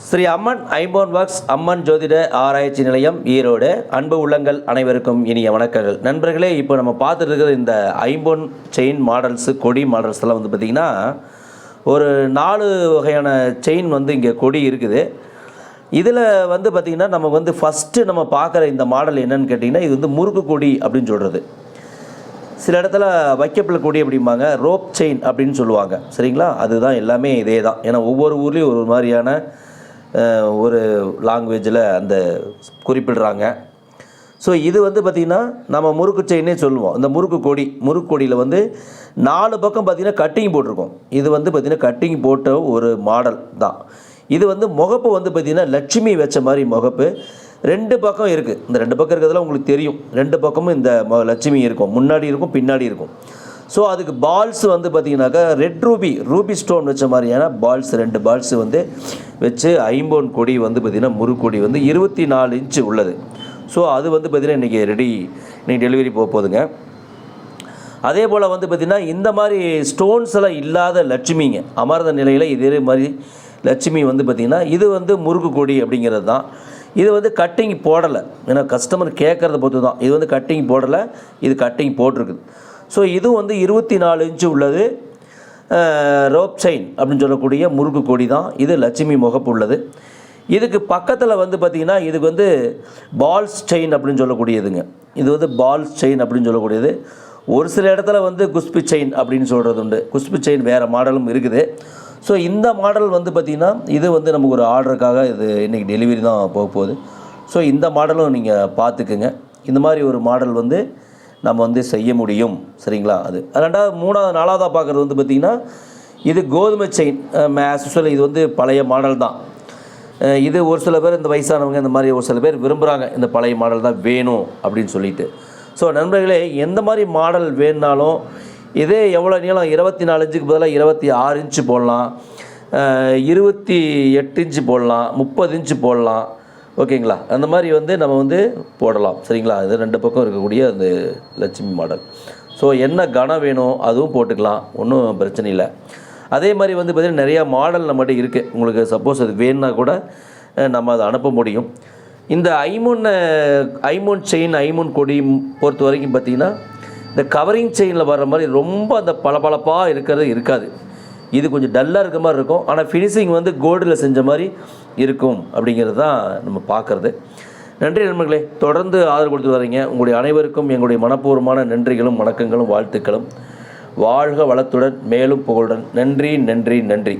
ஸ்ரீ அம்மன் ஐம்போன் works அம்மன் ஜோதிட ஆராய்ச்சி நிலையம் ஈரோடு. அன்பு உள்ளங்கள் அனைவருக்கும் இனிய வணக்கங்கள். நண்பர்களே, இப்போ நம்ம பார்த்துட்டு இருக்கிற இந்த ஐம்போன் செயின் மாடல்ஸு, கொடி மாடல்ஸ் எல்லாம் வந்து பார்த்திங்கன்னா ஒரு 4 வகையான செயின் வந்து இங்கே கொடி இருக்குது. இதில் வந்து பார்த்திங்கன்னா நம்ம வந்து ஃபஸ்ட்டு நம்ம பார்க்குற இந்த மாடல் என்னன்னு கேட்டிங்கன்னா, இது வந்து முறுக்கு கொடி அப்படின்னு சொல்கிறது. சில இடத்துல வைக்கப்பில் கொடி அப்படிம்பாங்க, ரோப் செயின் அப்படின்னு சொல்லுவாங்க. சரிங்களா? அதுதான் எல்லாமே இதே தான். ஏன்னா ஒவ்வொரு ஊர்லேயும் ஒரு மாதிரியான ஒரு லாங்குவேஜில் அந்த குறிப்பிடுறாங்க. ஸோ இது வந்து பார்த்திங்கன்னா நம்ம முறுக்கு செயினே சொல்லுவோம். இந்த முறுக்கு கொடியில் வந்து 4 பக்கம் பார்த்திங்கன்னா கட்டிங் போட்டிருக்கோம். இது வந்து பார்த்திங்கன்னா கட்டிங் போட்ட ஒரு மாடல் தான். இது வந்து முகப்பு வந்து பார்த்திங்கன்னா லட்சுமி வச்ச மாதிரி முகப்பு 2 பக்கம் இருக்குது. இந்த 2 பக்கம் இருக்கிறதுலாம் உங்களுக்கு தெரியும். 2 பக்கமும் இந்த லட்சுமி இருக்கும், முன்னாடி இருக்கும், பின்னாடி இருக்கும். ஸோ அதுக்கு பால்ஸ் வந்து பார்த்திங்கனாக்கா ரெட் ரூபி ஸ்டோன் வச்ச மாதிரியான பால்ஸ் 2 பால்ஸ் வந்து வச்சு ஐம்போன் கொடி வந்து பார்த்திங்கன்னா முறுக்கொடி வந்து 24 இன்ச்சு உள்ளது. ஸோ அது வந்து பார்த்திங்கன்னா இன்றைக்கி டெலிவரி போகுதுங்க. அதே போல் வந்து பார்த்திங்கன்னா இந்த மாதிரி ஸ்டோன்ஸ் எல்லாம் இல்லாத லட்சுமிங்க அமர்ந்த நிலையில் இதே மாதிரி லட்சுமி வந்து பார்த்திங்கன்னா இது வந்து முறுக்கு கொடி அப்படிங்கிறது தான். இது வந்து கட்டிங் போடலை, ஏன்னா கஸ்டமர் கேட்குறத பொறுத்து தான். இது வந்து கட்டிங் போடலை, இது கட்டிங் போட்டிருக்குது. ஸோ இதுவும் வந்து 24 இன்ச்சு உள்ளது. ரோப் செயின் அப்படின்னு சொல்லக்கூடிய முறுக்கு கொடி தான். இது லட்சுமி முகப்பு உள்ளது. இதுக்கு பக்கத்தில் வந்து பார்த்திங்கன்னா இதுக்கு வந்து பால்ஸ் செயின் அப்படின்னு சொல்லக்கூடியதுங்க. இது வந்து பால்ஸ் செயின் அப்படின்னு சொல்லக்கூடியது. ஒரு சில இடத்துல வந்து குஸ்பி செயின் அப்படின்னு சொல்கிறது உண்டு. குஸ்பி செயின் வேறு மாடலும் இருக்குது. ஸோ இந்த மாடல் வந்து பார்த்திங்கன்னா இது வந்து நமக்கு ஒரு ஆர்டருக்காக இது இன்றைக்கி டெலிவரி தான் போகுது. ஸோ இந்த மாடலும் நீங்கள் பார்த்துக்குங்க. இந்த மாதிரி ஒரு மாடல் வந்து நம்ம வந்து செய்ய முடியும். சரிங்களா? அது 2வது 3வது 4வதாக பார்க்குறது வந்து பார்த்திங்கன்னா இது கோதுமை செயின். ஆக்சுவலி இது வந்து பழைய மாடல் தான். இது ஒரு சில பேர் இந்த வயசானவங்க இந்த மாதிரி ஒரு சில பேர் விரும்புகிறாங்க, இந்த பழைய மாடல் தான் வேணும் அப்படின்னு சொல்லிட்டு. ஸோ நண்பர்களே, எந்த மாதிரி மாடல் வேணுனாலும் இதே எவ்வளோ நீளம் 24 இன்ச்சுக்கு பதிலாக 26 இன்ச்சு போடலாம், 28 இன்ச்சு போடலாம், 30 இன்ச்சு போடலாம். ஓகேங்களா? அந்த மாதிரி வந்து நம்ம வந்து போடலாம். சரிங்களா? இது 2 பக்கம் இருக்கக்கூடிய அந்த லட்சுமி மாடல். ஸோ என்ன கனம் வேணும் அதுவும் போட்டுக்கலாம், ஒன்றும் பிரச்சனை இல்லை. அதே மாதிரி வந்து பார்த்திங்கன்னா நிறையா மாடல் நம்மகிட்ட இருக்குது. உங்களுக்கு சப்போஸ் அது வேணுன்னா கூட நம்ம அதை அனுப்ப முடியும். இந்த ஐமோன் செயின் ஐமோன் கொடி பொறுத்த வரைக்கும் பார்த்திங்கன்னா இந்த கவரிங் செயினில் வர்ற மாதிரி ரொம்ப அந்த பளபளப்பாக இருக்கிறது இருக்காது. இது கொஞ்சம் டல்லாக இருக்க மாதிரி இருக்கும். ஆனால் ஃபினிஷிங் வந்து கோல்டில் செஞ்ச மாதிரி இருக்கும் அப்படிங்கிறது தான் நம்ம பார்க்குறது. நன்றி நண்பர்களே, தொடர்ந்து ஆதரவு கொடுத்து வரீங்க. உங்களுடைய அனைவருக்கும் எங்களுடைய மனப்பூர்வமான நன்றிகளும் வணக்கங்களும் வாழ்த்துக்களும். வாழ்க வளத்துடன், மேலும் புகழுடன். நன்றி நன்றி நன்றி.